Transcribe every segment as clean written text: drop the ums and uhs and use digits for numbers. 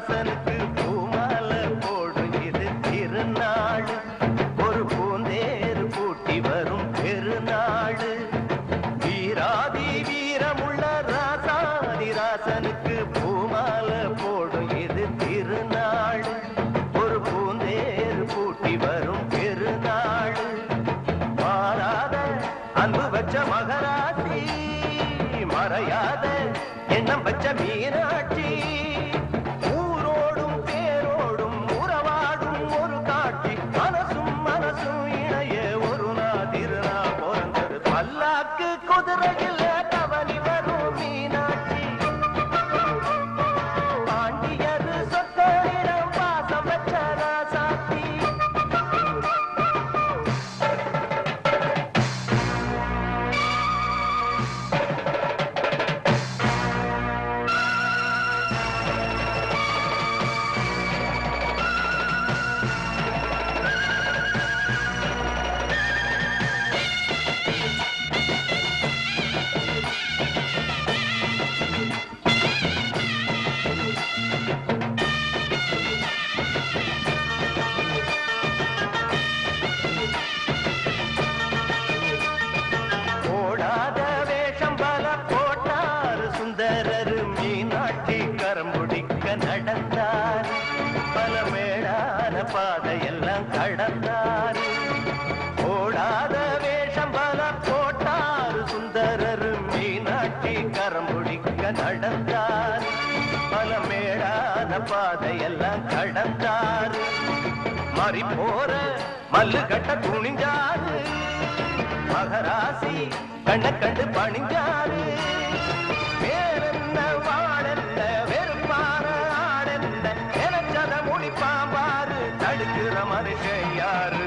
ராசனுக்கு பூமால போடும் இது திருநாள். ஒரு பூந்தேர் பூட்டி வரும் பெருநாள். வீராதி வீரமுள்ள ராசாதி ராசனுக்கு பூமால போடும் இது திருநாள். ஒரு பூந்தேர் பூட்டி வரும் பெருநாள். மாறாத அன்பு வச்ச மகராசி, மறையாத எண்ணம் வச்ச மீனாட்சி. ஊரோடும் பேரோடும் உறவாடும் ஒரு காட்சி. மனசும் மனசும் இணைய ஒரு நாதிருநா பிறந்தது. பல்லாக்கு குதிரையில் தவறி வரும் மீனாட்சி. பாண்டியர் சொத்தரிடம் பாசம் வச்ச ராசாத்தி. நடந்தார் பல மேடான பாதையெல்லாம் கடந்தார். ஓடாத வேஷம் பல போட்டார் சுந்தரர் மீனாட்சி கரம் பிடிக்க நடந்தார். பல மேடான பாதையெல்லாம் கடந்தார். மாறி போற மல்லு கட்ட துணிஞ்சாரு. மகராசி கண்ண கண்டு பணிஞ்சாரு. வேறென்ன வாழென்ன வெறுப்பான ஆடென்ன எனச்சத முடிப்பாம்பாரு. தடுக்கிற மனுஷன் யாரு?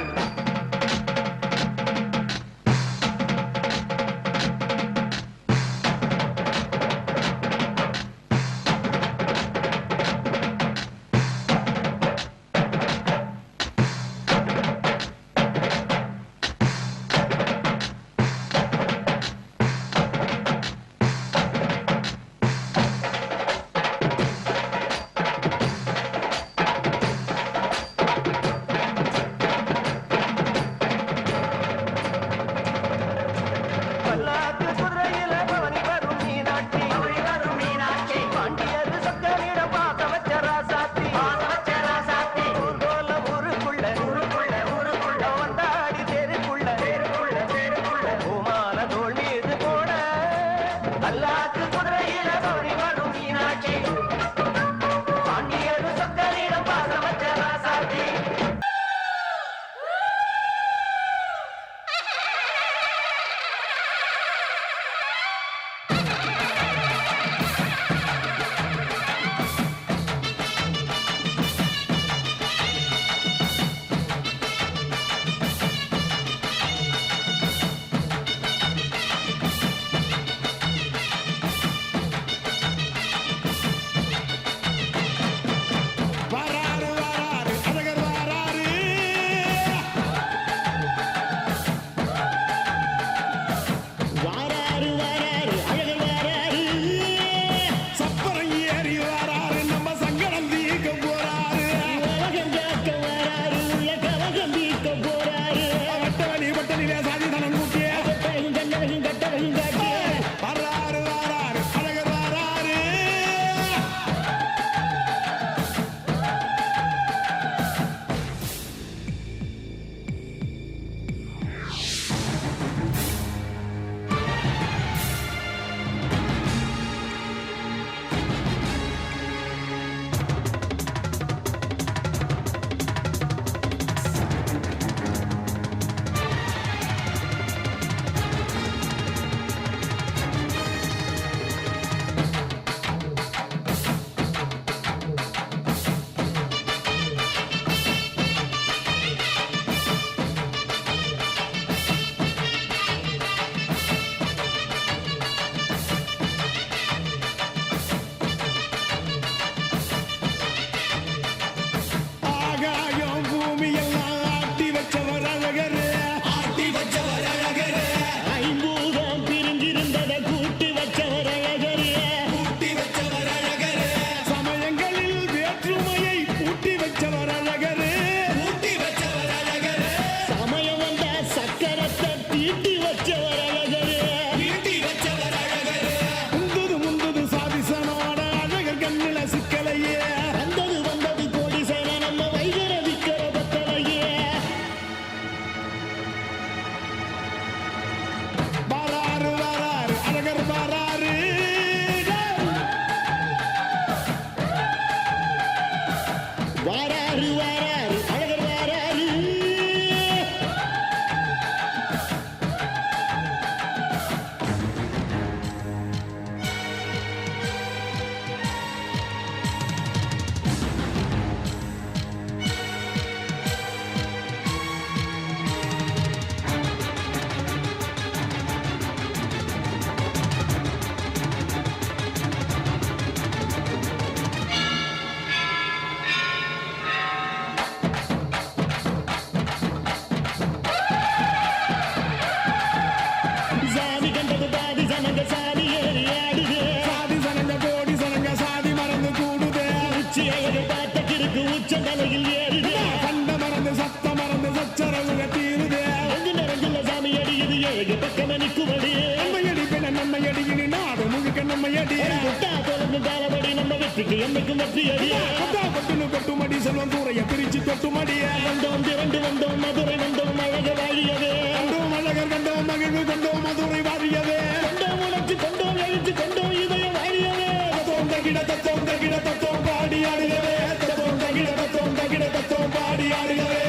வாராரு வாராரு அழகர் வாராரு. சாதி கண்டது பாதி சனங்க சாதி ஏறி ஆடுது. சாதி சனங்க கோடி சனங்க சாதி மறந்து கூடுதே. உச்சி அழகு பார்த்த கிறுக்கு உச்ச தலையில் ஏறுது. கண்ட மறந்து சத்த மறந்து சச்சரவுக தீருதே. எங்கு நிறைஞ்சுள்ள சாமி அடியுது ஏழு பக்கம் நிற்குமடி. நம்மையடி பின்ன நம்மையடி இனி நாடு முழுக்க நம்மையடி. கொட்டா தொடர்ந்து தாளபடி நம்ம வெற்றிக்கு என்னைக்கும் வெற்றி அடி. கொட்டா கொட்டுன்னு கொட்டுமடி செல்வம் கூரைய பிரிச்சு கொட்டுமடி. வந்தோம் திரண்டு வந்தோம் மதுரை வந்தோம் அழக வாழியவே. கண்டோம் அழகர் கண்டோம் மகிழ்வு கண்டோம் மதுரை வாரியவே. கொண்டோம் உணர்ச்சி கொண்டோம் எழுச்சி கொண்டோம் இதய வாழியவே. தத்தோம் தகிட தத்தோம் பாடி ஆடுகவே. தத்தோம் தகிட தத்தோம் பாடி ஆடுகவே.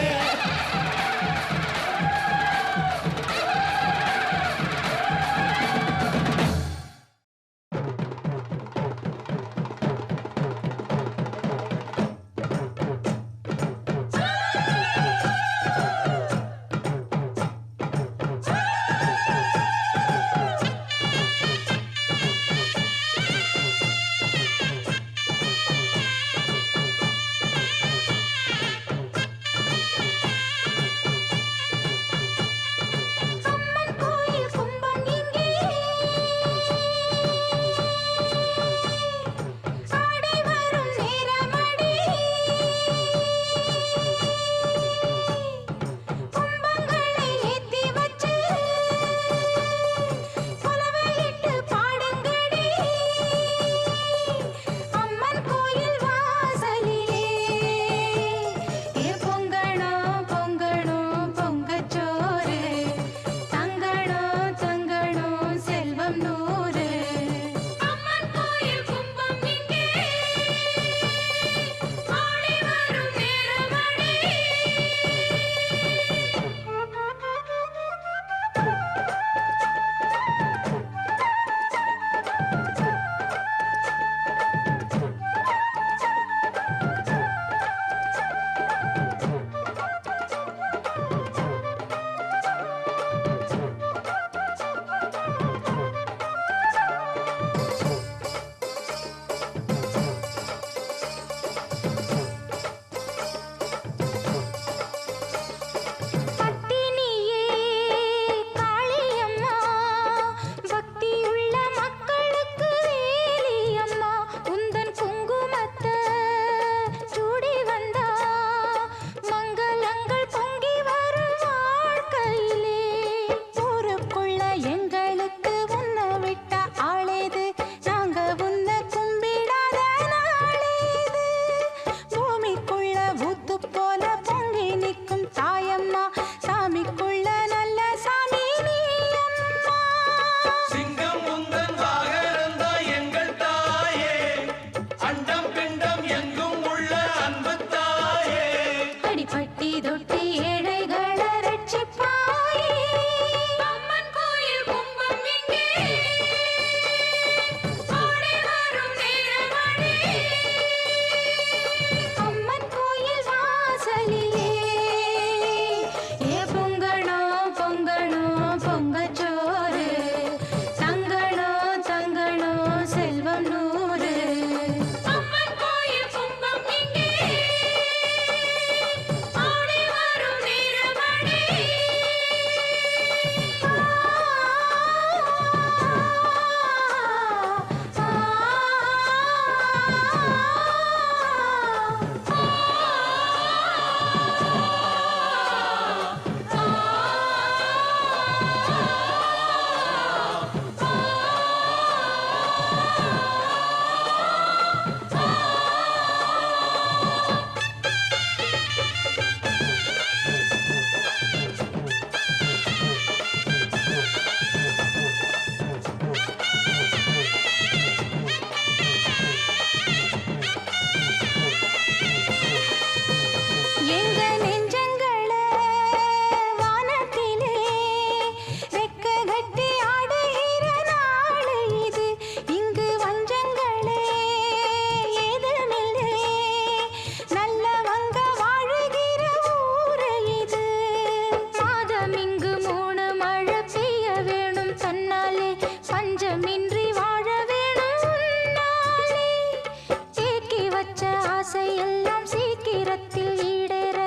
ஆசையெல்லாம் சீக்கிரத்தில் ஈடேற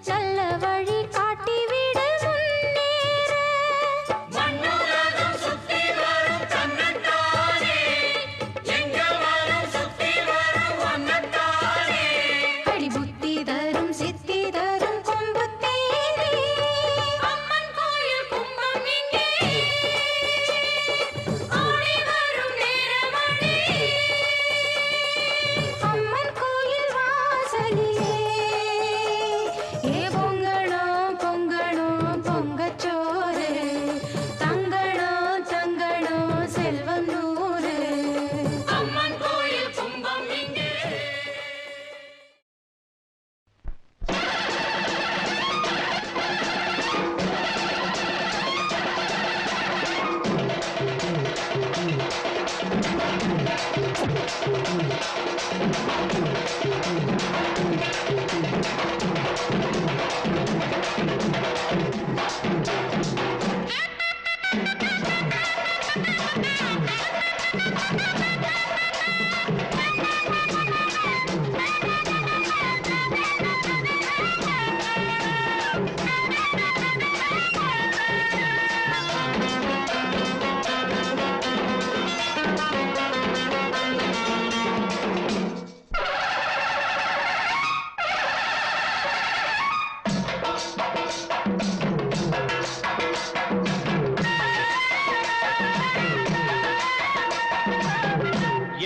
நல்ல வழி காட்டிவிட முன்னேற மண்ணுலகம் சுத்தி வரும் தன்னத்தானே எங்க வரும் சுத்தி வரும் ஒன்னத்தானே அடி புத்தி தரும் சித்தி தரும் கொம்புத்தேனே அம்மன் கோயில் கும்பம் இங்கே ஓடி வரும் நேரமணி அம்மன் கோயில் வாசலிலே ஏ பொங்கணும் பொங்கணும் பொங்கச்சோறு தங்கணும் தங்கணும் செல்வம் நூறு அம்மன் கோயில் கும்பம் இங்கே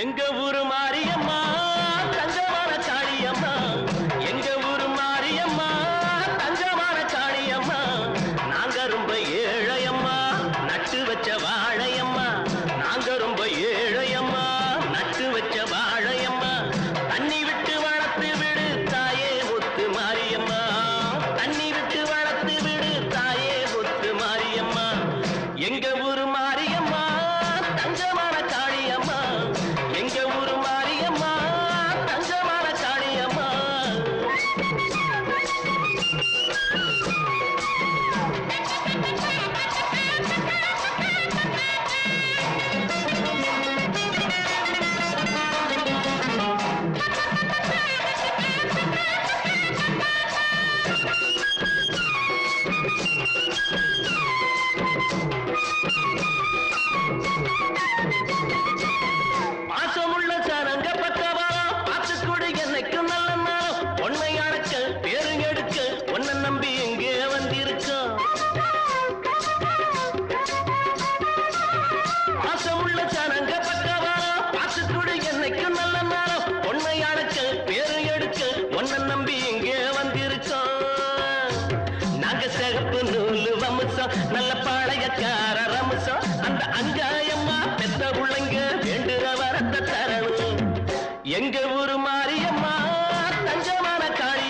எங்க ஊரு மாரியம்மா தங்கமான காளியம்மா எங்க ஊரு மாரியம்மா தங்கமான காளியம்மா நாங்க ரொம்ப ஏழையம்மா நட்டு வச்ச வாழையம்மா நாங்க ரொம்ப ஏழையம்மா நட்டு வச்ச வாழையம்மா தண்ணி விட்டு வளர்த்து விடு தாயே முத்து மாரியம்மா தண்ணி விட்டு வளர்த்து விடு தாயே முத்து மாரியம்மா எங்க ஊரு மாரியம்மா தங்கமான காளியம்மா எங்க ஊரு மாரியம்மா தங்கமான காளியம்மா பாசமுள்ள சரங்க பக்கவா பார்த்துக்கூட என்னைக்கும் நல்ல நாளும் பொன்னை அடக்க பேருங்க எடுக்க உன்னை நம்பி எங்கே வந்திருக்கோம் பாசமுள்ள சரங்க பக்கவா பார்த்துக்கூட என்னைக்கும் நல்ல நாளும் பொன்னை அடக்க பேரு எடுக்க உன்னை நம்பி எங்கே வந்திருக்கோம் நாங்க சிகப்பு நூலு வம்சம் நல்ல பாளையக்கார ரம்சம் அந்த அங்காயம்மா பெத்த புள்ளைங்க வேண்டுற வரத்தை தரணும் எங்க ஊரு மாரியம்மா தஞ்சமான காளி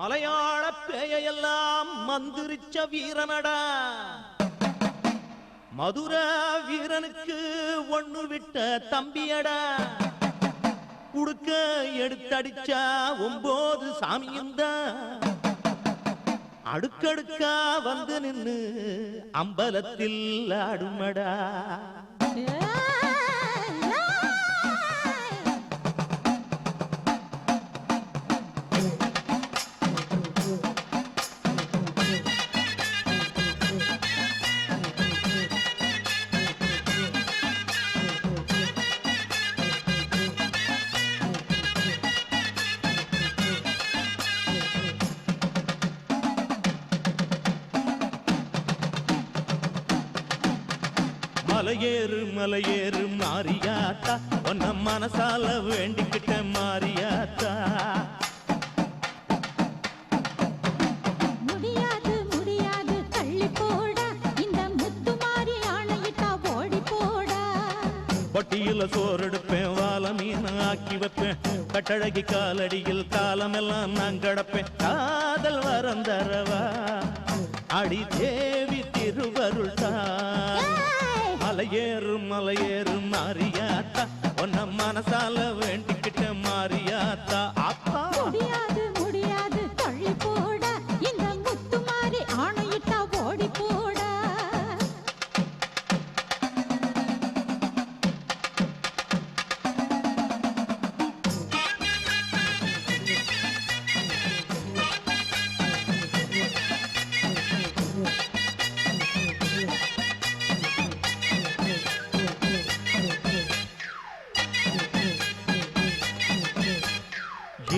மலையாள பேயெல்லாம் மந்திரிச்ச வீரனடா மதுர வீரனுக்கு ஒண்ணு விட்ட தம்பியடா குடுக்க எடுத்தடிச்சா 9 சாமியும்தான் அடுக்கடுக்கா வந்து நின்னு அம்பலத்தில் ஆடுமடா மலையேறு மலையேறு மாரியாத்தா உன்ன மனசால வேண்டிக்கிட்ட மாரியாத்தா முடியாது முடியாது தள்ளி போடா இந்த முத்து மாறி ஆணையிட்டா ஓடி போடா பொட்டியில சோறெடுப்பேன் வாழ மீன் ஆக்கி வைப்பேன் கட்டழகி காலடியில் காலமெல்லாம் நான் கடப்பேன் காதல் வரம் தரவா அடி தேவி திருவருள் மலையேறு மலையேறு மாரியாத்தா உன்ன மனசால வேண்டிக்கிட்ட மாரியாத்தா அப்பா முடியாது முடியாது தள்ளி போடா இந்த முத்து மாறி ஆணையிட்டா ஓடி போடா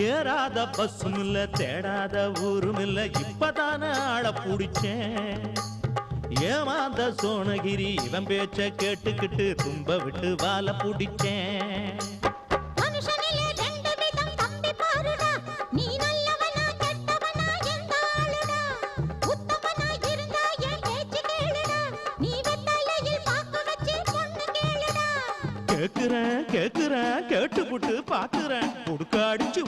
ஏறாத பஸ்ஸும் இல்ல தேடாத ஊரும் இல்ல இப்பதான ஆள புடிச்சேன் ஏமாந்த சோனகிரி இவன் பேச்ச கேட்டுக்கிட்டு தும்ப விட்டு வாழ புடிச்சேன் மனுஷனிலே ரெண்டு விதம் தம்பி பாருடா நீ நல்லவனா கெட்டவனா எந்த ஆளுடா உத்தமனா இருந்தா என் பேச்சு கேளுடா நீ வெத்தலையில் பாக்க வச்சு பொண்ணு கேளுடா கேக்குறேன் கேட்டுப்புட்டு பாக்குறேன் உடுக்காடிச்சு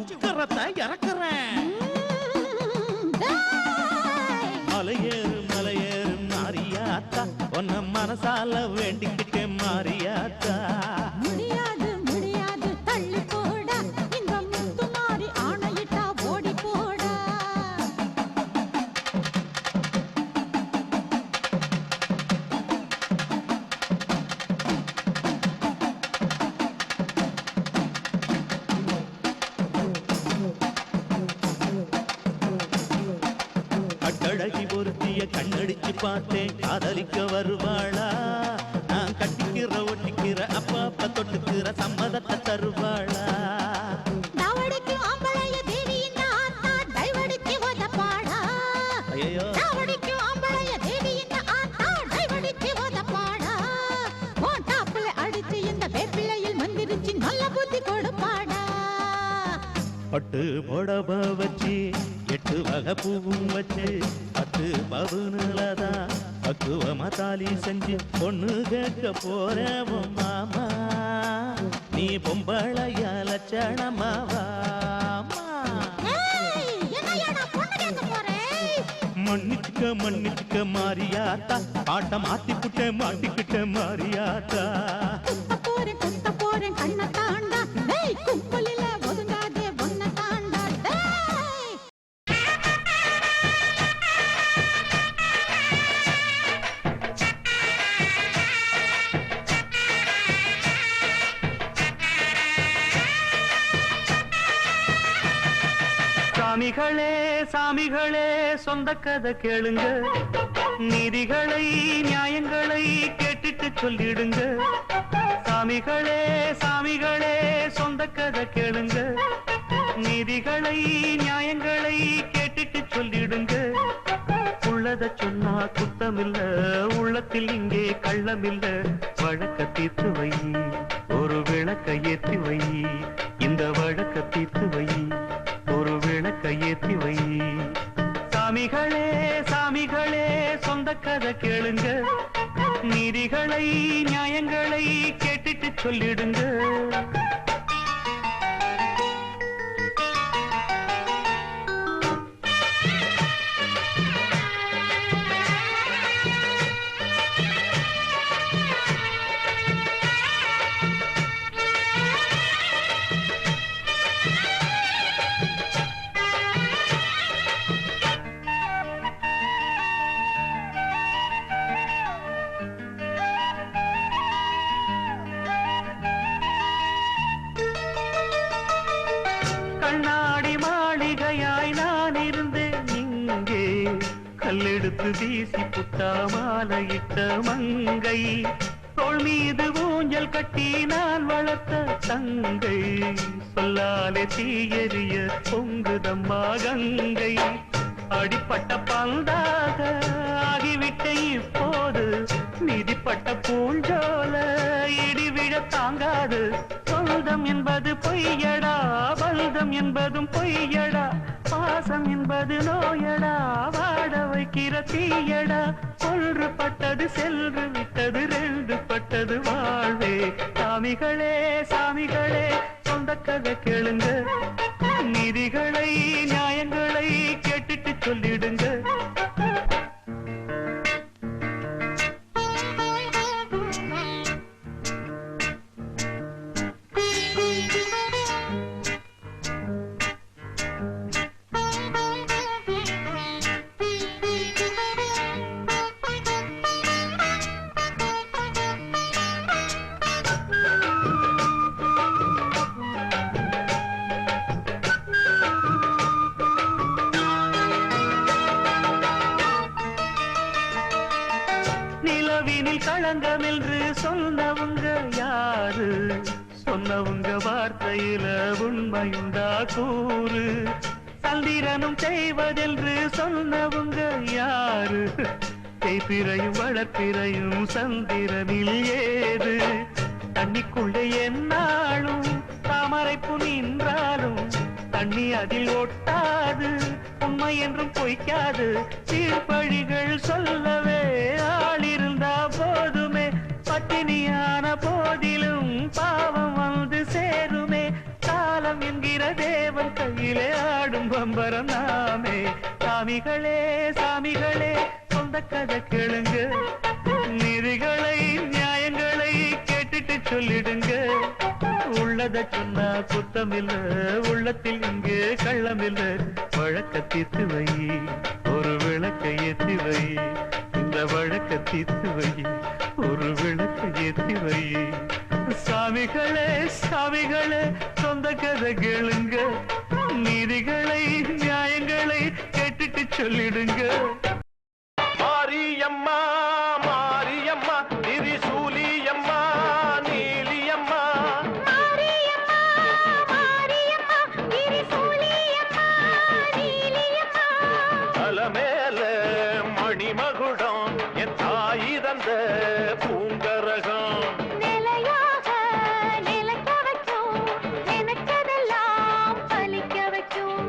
உட்கரத்தை இறக்குறேன் மலையேறு மலையேறு மாரியாத்தா உன்ன மனசால வேண்டிக்கிட்டே மாரியாத்தா முடியாது முடியாது தள்ளி போடா இந்த முத்து மாறி ஆணையிட்டா ஓடி போடா கட்டழகி பொருத்திய கண்ணடிச்சு பார்த்தேன் காதலிக்க வருவாளா நான் கட்டிக்கிற ஒட்டிக்கிற அப்பா தொட்டுக்கிற சம்மதத்தை தருவாளா தாவடிக்கு ஆம்பளைய தேவி இந்த ஆத்தா டைவடிக்கு ஓதப்பாடா ஐயோ தாவடிக்கு ஆம்பளைய தேவி இந்த ஆத்தா டைவடிக்கு ஓதப்பாடா ஓட்டாப்புல அடிச்சு இந்த வேப்பிலையில் மந்திரிச்சு நல்ல புத்தி கொடுப்பாடா பட்டு புடவ வச்சு 8 வகை பூவும் வச்சு 10 பவுனுலதான் பக்குவமா தாலி செஞ்சு பொண்ணு கேட்க போறேன் மாமா நீ பொம்பளைய லட்சணமாவா மன்னிச்சுக்க மாரியாத்தா பாட்ட மாட்டிக்கிட்ட மாரியாத்தா குத்த போறேன் கண்ண தாண்டா கும்பலில ஒதுங்காதே ஒன்ன தாண்டா சாமிகளே சாமிகளே சொந்த கதை கேளுங்க நீதிகளை நியாயங்களை கேட்டுட்டு சொல்லிடுங்க சாமிகளே சாமிகளே சொந்த கதை கேளுங்க நீதிகளை நியாயங்களை கேட்டுட்டு சொல்லிடுங்க உள்ளத சொன்னா குத்தமில்ல உள்ளத்தில் இங்கே கள்ளமில்ல வழக்க தீர்த்து வை ஒரு விளக்க ஏற்றி வை இந்த வழக்க தீர்த்து வை ஒரு விளக்க ஏற்றி வை சாமிகளே சாமிகளே சொந்த கதை கேளுங்க நீதிகளை நியாயங்களை கேட்டுட்டு சொல்லிடுங்க எடுத்து வீசி புட்டா மாலையிட்ட மங்கை தோள் மீது ஊஞ்சல் கட்டி நான் வளர்த்த தங்கை சொல்லாலே தீயெறிய பொங்குதம்மா கங்கை அடிப்பட்ட பந்தாக ஆகிவிட்ட இப்போது மிதிப்பட்ட பூஞ்சோல இடிவிழ தாங்காது சொந்தம் என்பது பொய்யடா பந்தம் என்பதும் பொய்யடா பாசம் என்பது நோயடா வாட வைக்கிற தீயடா ஒன்று பட்டது சென்று விட்டது ரெண்டு பட்டது வாழ்வே சாமிகளே சாமிகளே சொந்த கதை கேளுங்க நீதிகளை நியாயங்களை கேட்டுட்டு சொல்லிடுங்க நிலவினில் களங்கம் என்று சொன்னவங்க யாரு சொன்னவங்க வார்த்தையில உண்மையுண்டா கூறு சந்திரனும் செய்வதென்று சொன்னவங்க யாரு தேய்பிரையும் வளர்ப்பிரையும் சந்திரனில் ஏது தண்ணிக்குள்ளே என்னாலும் தாமரைப்பு நின்றாலும் தண்ணி அதில் ஒட்டாது உண்மை என்றும் பொய்க்காது சீர்பழிகள் சொல்லவே ஆளிருந்தா போதுமே பட்டினியான போதிலும் பாவம் வந்து சேருமே காலம் என்கிற தேவன் கையிலே ஆடும் பம்பரம் நாமே சாமிகளே சாமிகளே சொந்த கதை கேளுங்க நீதிகளை நியாயங்களை கேட்டுட்டு சொல்லிடுங்க உள்ளத சொன்னா குத்தமில்ல உள்ளத்தில் இங்கே கள்ளமில்ல வழக்க தீர்த்து வை ஒரு விளக்க ஏத்தி வை இந்த வழக்க தீர்த்து வை ஒரு விளக்க ஏத்தி வை சாமிகளே சாமிகளே சொந்த கதை கேளுங்க நீதிகளை நியாயங்களை கேட்டுட்டு சொல்லிடுங்க மாரியம்மா மாரியம்மா திரிசூலியம்மா நீலியம்மா மாரியம்மா மாரியம்மா திரிசூலியம்மா நீலியம்மா தலமேல மணிமகுடம் என் தாய் தந்த பூங்கரகம் நிலையாக நிலைக்க வைக்கும் நினைச்சதெல்லாம் பலிக்க வைக்கும்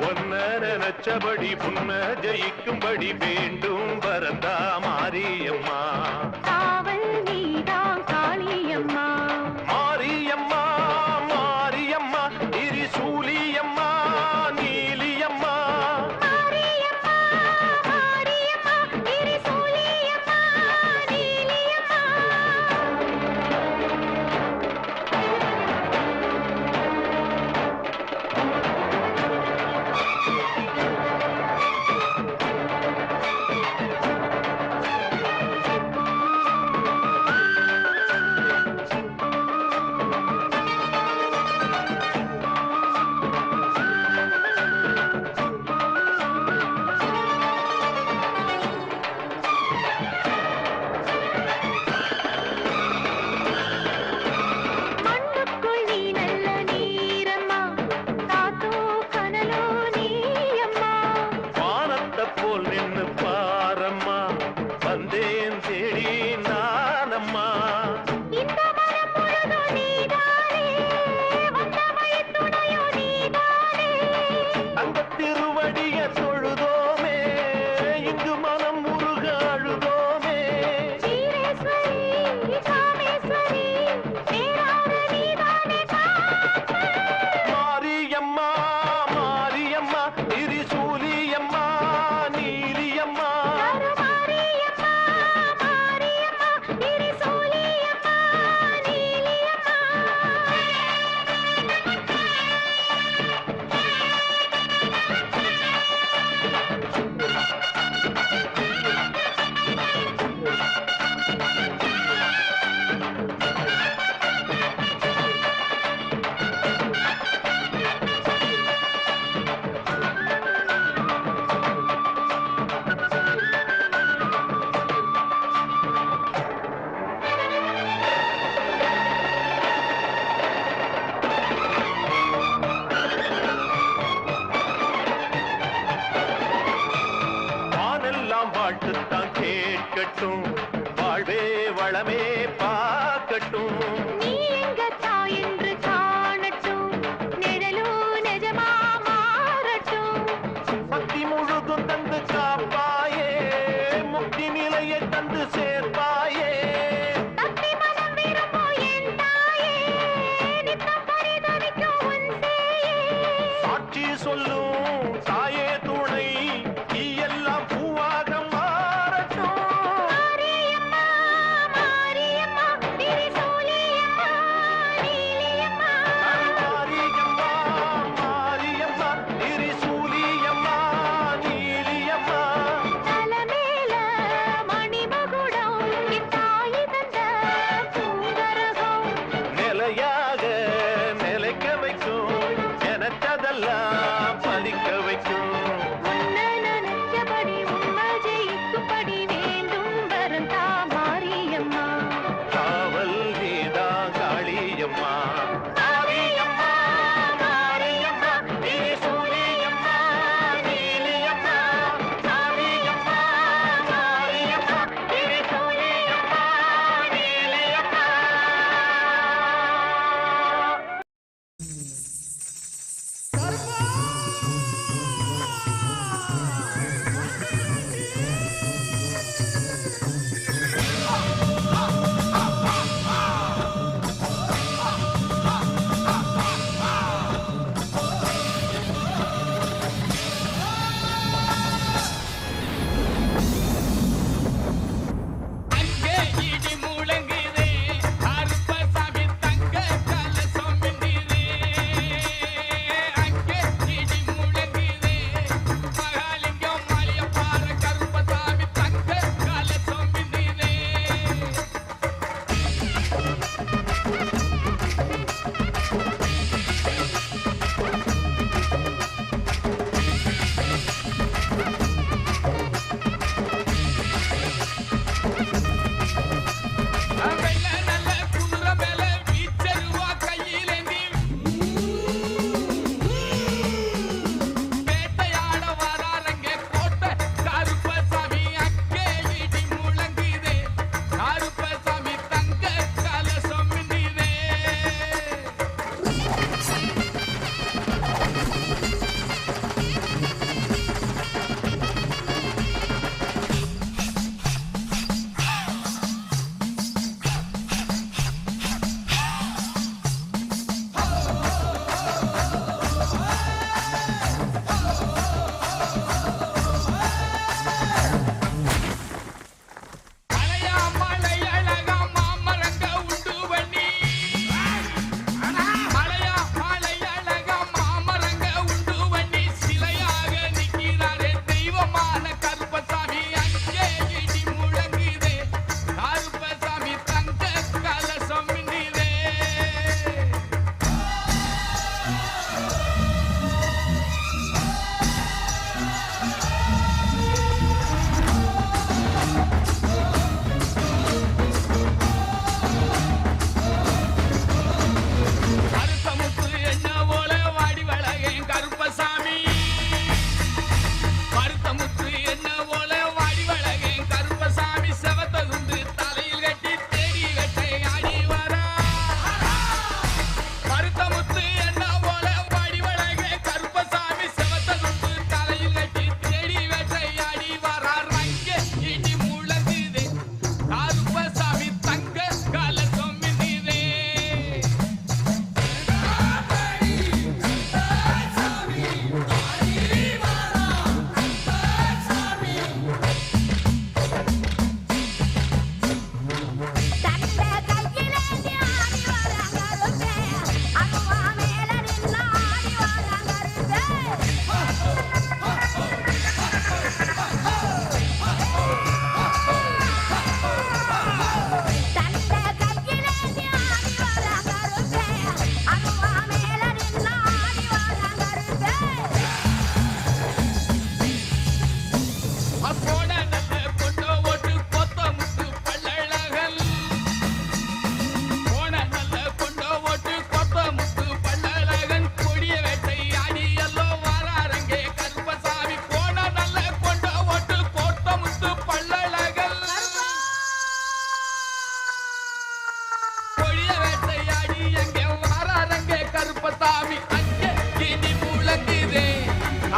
ஒன்ன நினைச்சபடி புன்ன ஜெயிக்கும்படி வேண்டும் வரந்தா மாரியம்மா காவல் நீதான் காளியம்மா மாரியம்மா மாரியம்மா திரிசூலியம்மா நீலியம்மா மாரியம்மா மாரியம்மா திரிசூலியம்மா நீலியம்மா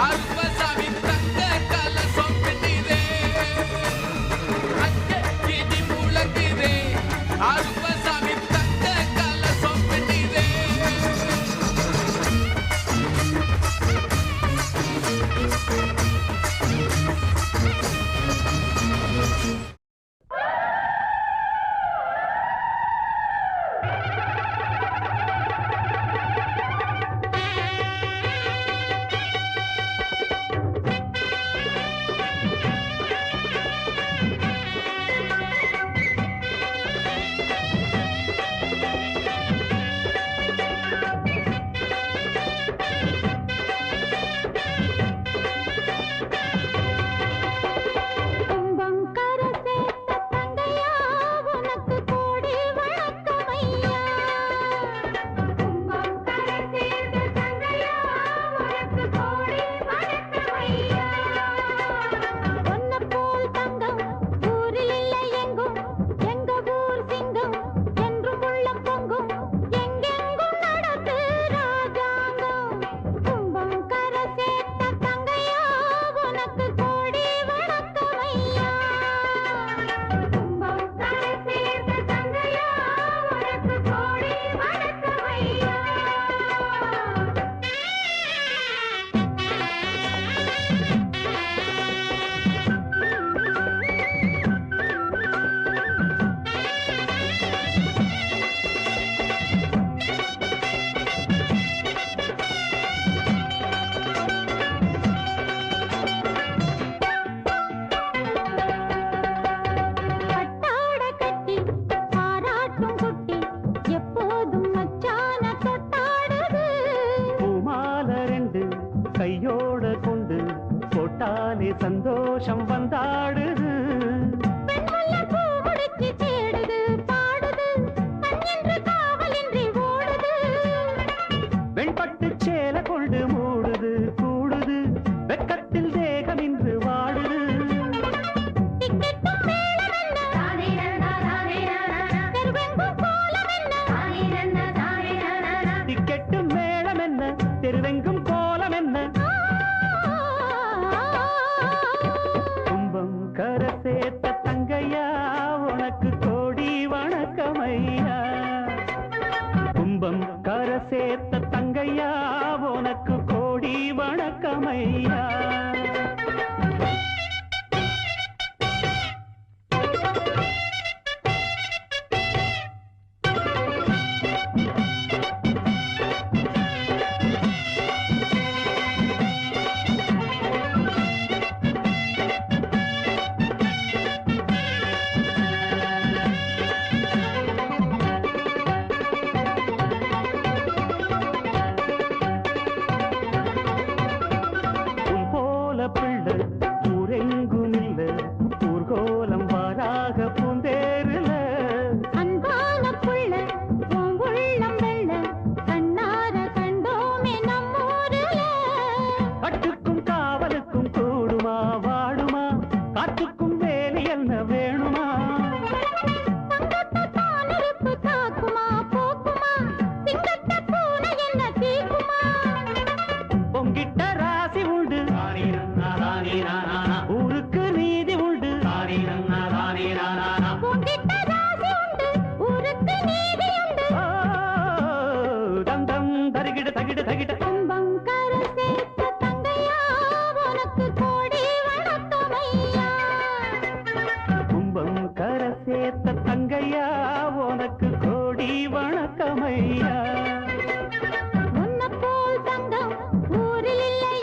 அருப்பசாமி தங்க கலசம் பின்னிதே அங்கே இடி முழங்குதே அருப்பசாமி தங்க கலசம் பின்னிதே சந்தோஷம் வந்தாடுது வெண்பட்டு சேல கொண்டு மூடுது கூடுது வெக்கத்தில் தேகம் இன்று வாடுது டிக்கெட்டு மேளம் என்ன தெருவெங்கும் கோலம் என்ன கர சேர்த்த தங்கையா உனக்கு கோடி வணக்கமையா கும்பம் கர சேர்த்த தங்கையா உனக்கு கோடி வணக்கமையா ஊருக்கு நீதி உண்டு தந்தம் தருகிட தகிட தகிட கும்பம் கர சேர்த்த தங்கையா உனக்கு கோடி வணக்கமையா உன்ன போல் தங்கம் ஊரில் இல்லை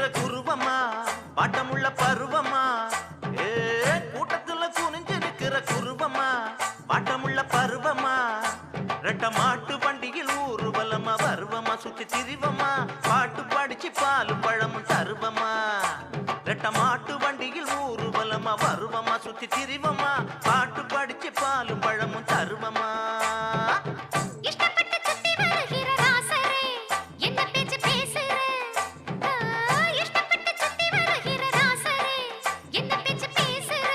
நிக்கிற குருவமா பாட்டமுள்ள பருவமா ஏ கூட்டத்துல குனிஞ்சு நிக்கிற குருவமா பாட்டமுள்ள பருவமா ரெட்ட மாட்டு வண்டியில் ஊர்வலமா வருவமா சுத்தி திரிவமா பாட்டு படிச்சு பாலும் பழமும் தருவமா ரெட்ட மாட்டு வண்டியில் ஊர்வலமா வருவமா சுத்தி திரிவமா பாட்டு படிச்சு பாலும் பழமும் தருவமா இஷ்டப்பட்டு சுத்தி வருகிற ராசரே என்ன பேச்சு பேசுற இஷ்டப்பட்டு சுத்தி வருகிற ராசரே என்ன பேச்சு பேசுற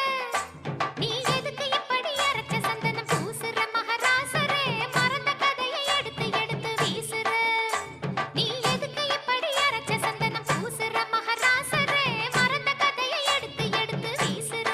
நீ எதுக்கு இப்படி அரைச்ச சந்தனம் பூசுற மகாராசரே மறந்த கதையை எடுத்து எடுத்து வீசுற நீ எதுக்கு இப்படி அரைச்ச சந்தனம் பூசுற மகாராசரே மறந்த கதையை எடுத்து எடுத்து வீசுற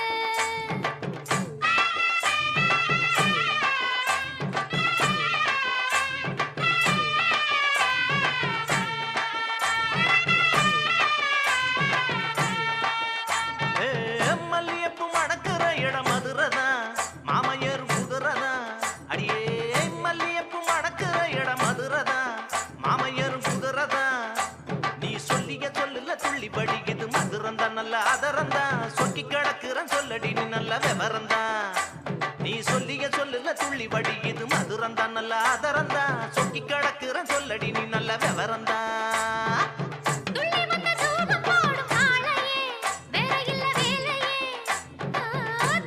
மல்லியப்பு மணக்கிற இடம் மதுரதான் மாமையர் குதிரதான் அடியே மல்லியப்பு மணக்கிற இடம் மதுரதான் மாமையர் குதிரதான் நீ சொல்லிய சொல்லுல துள்ளி படிக்குது மதுரந்தான் நல்ல அதரந்தான் சொக்கி கிடக்குறன் சொல்லடி நீ நல்ல விவரந்தான் நீ சொல்லிய சொல்லுல துள்ளி படிக்குது மதுரந்தான் நல்ல அதரந்தான் சொக்கி கிடக்குறன் சொல்லடி நீ நல்ல விவரந்தான் துள்ளி வந்த தூபம் போடும் ஆளையே வேற இல்ல வேலையே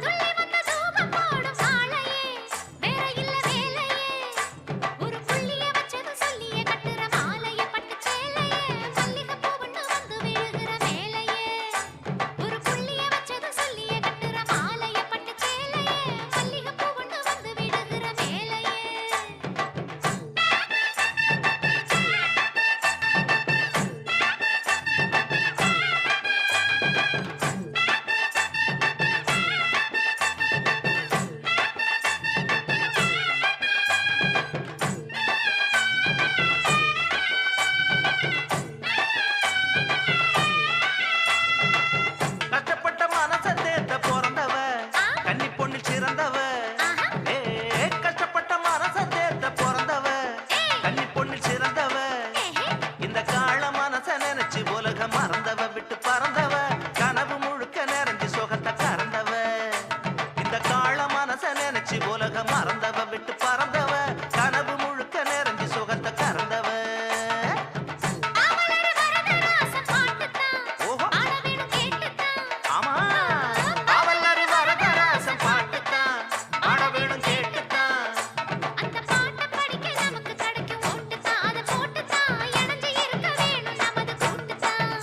துள்ளி வந்த தூபம் போடும் ஆளையே வேற இல்ல வேலையே ஒரு புள்ளிய வச்சது சொல்லியே கட்டுற மாலைய பட்டு சேலையே மல்லிகை பூவண்ணு வந்து விழுகிற மேலையே ஒரு புள்ளிய வச்சது சொல்லியே கட்டுற மாலைய பட்டு சேலையே மல்லிகை பூவண்ணு வந்து விழுகிற மேலையே கஷ்டப்பட்ட மனச தேத்த பிறந்தவ கன்னி பொண்ணு சிறந்தவ ஏ கஷ்டப்பட்ட மனச தேத்த பிறந்தவ கன்னி பொண்ணு சிறந்தவ இந்த கால மனச நினைச்சு உலக மறந்தவ விட்டு பறந்தவ கனவு முழுக்க நிறைஞ்சு சுகத்தை கறந்தவ இந்த கால மனச நினைச்சு உலக மறந்தவ விட்டு பறந்தவ கனவு முழுக்க நிறைஞ்சு சுகத்தை கறந்தவ அவளர வரதராசன் பாட்டுத்தான் ஓஹோ ஆட வேணும் கேட்டுத்தான் ஆமா அவளரி வரதராசன் பாட்டுத்தான் ஆட வேணும் கேட்டுத்தான் அந்த பாட்டை படிக்க நமக்கு கிடைக்கும் ஓட்டுத்தான் அதை போட்டுத்தான் இணைஞ்சு இருக்க வேணும் நமது கூட்டுத்தான்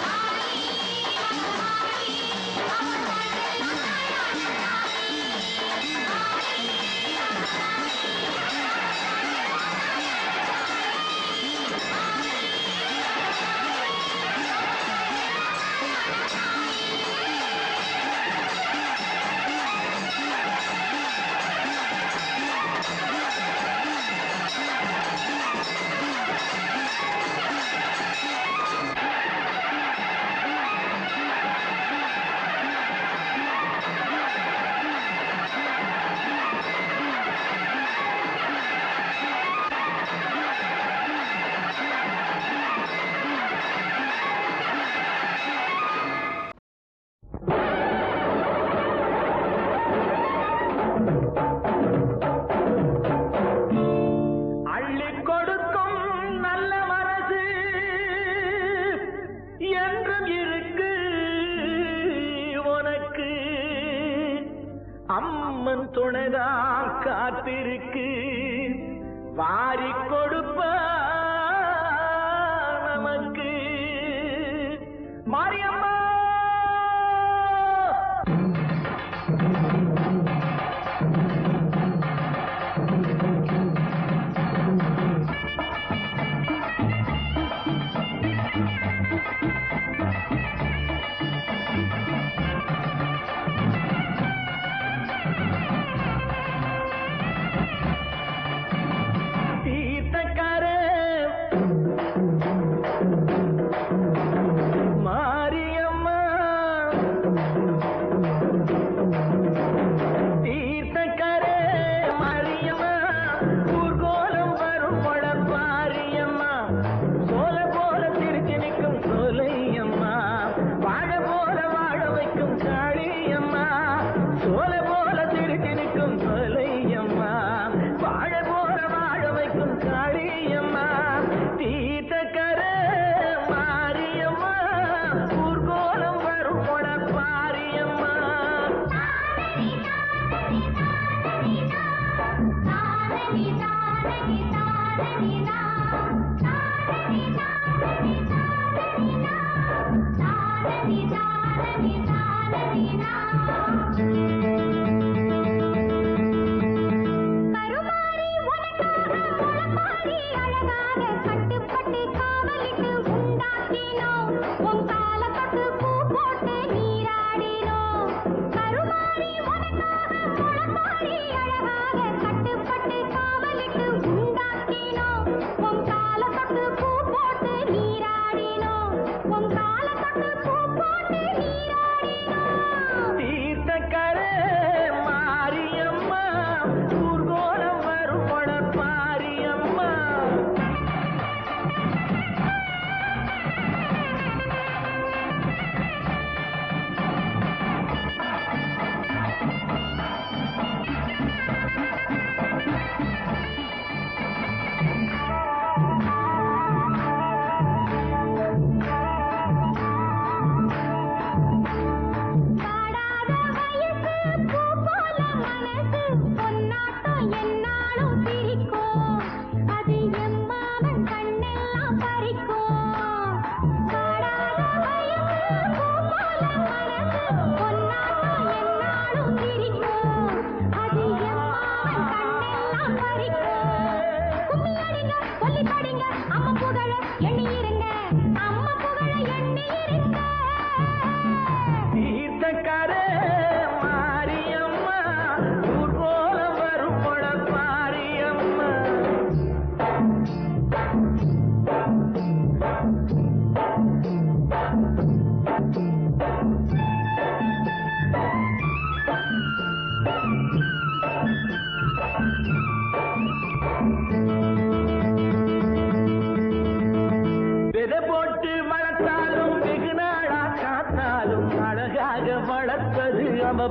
ஆ துணைதான் காத்திருக்கு வாரி கொடுப்ப நமக்கு மாரியம்மா.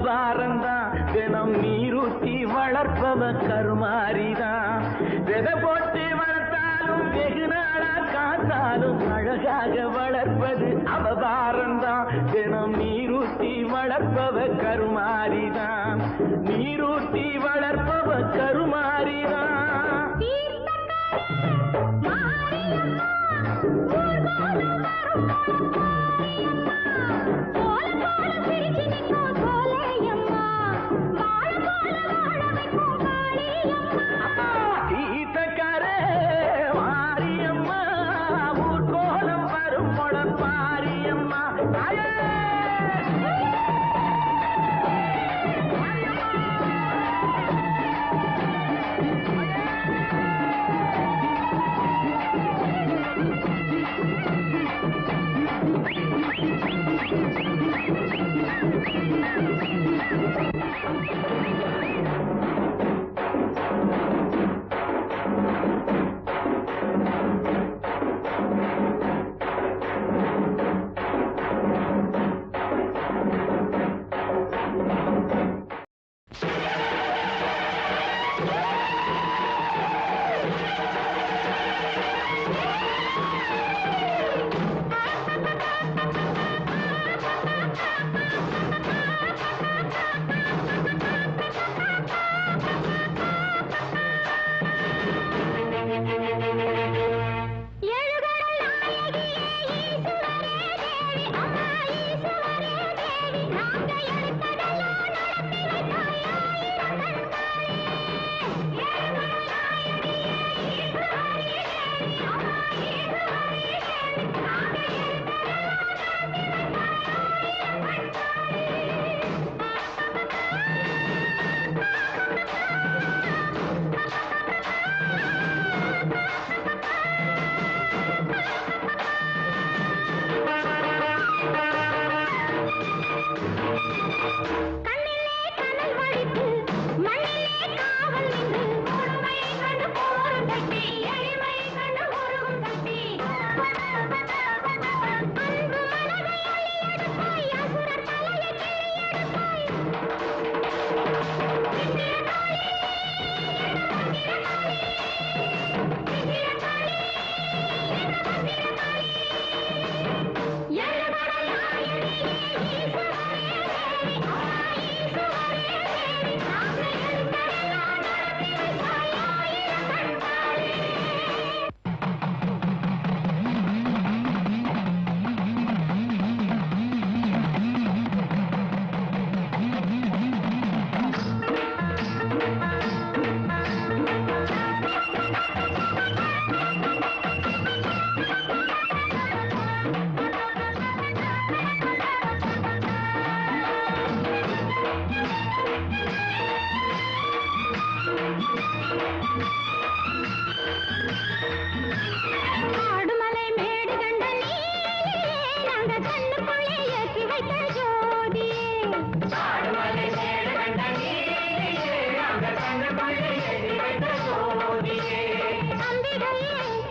பாரந்தான் தினம் நீரூற்றி வளர்ப்பவ கருமாரிதான். விதை போட்டு வளர்த்தாலும் வெகு நாளா காத்தாலும் அழகாக வளர்ப்பது அவபாரந்தான். தினம் நீரூற்றி வளர்ப்பவ கருமாரிதான். நீரூற்றி வளர்ப்பவ கருமாரிதான்.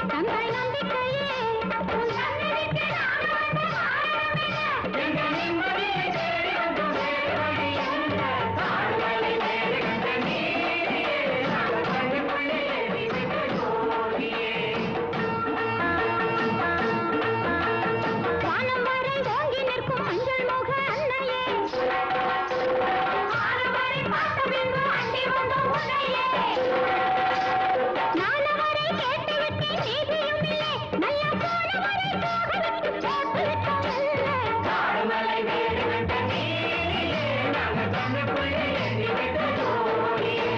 தங்கள் நம்பிக்கையே உன் சன்னதிக்கு நான் வந்த வாரமில்லை. எங்கள் நிம்மதியை தேடி வந்து வேறு வழி இல்லை. காடுகளை வேறு கண்ட நீதியே, நாங்கள் கண்ணுக்குள்ளே ஏறி விட்ட ஜோதியே. வானம் வரை ஓங்கி நிற்கும் மஞ்சள் முக அன்னையே, வானம் வரை பார்த்த பின்பு அண்டி வந்த உன்னையே. நானவரை கேட்டுவிட்டேன் நீதியும் இல்லை, நல்ல போனவரை போகவிட்டு போட்டு விட்டதில்லை. காடுமலை வேறு கண்ட நீதியே, நாங்கள் கண்ணுக்குள்ளே ஏறி விட்ட ஜோதியே.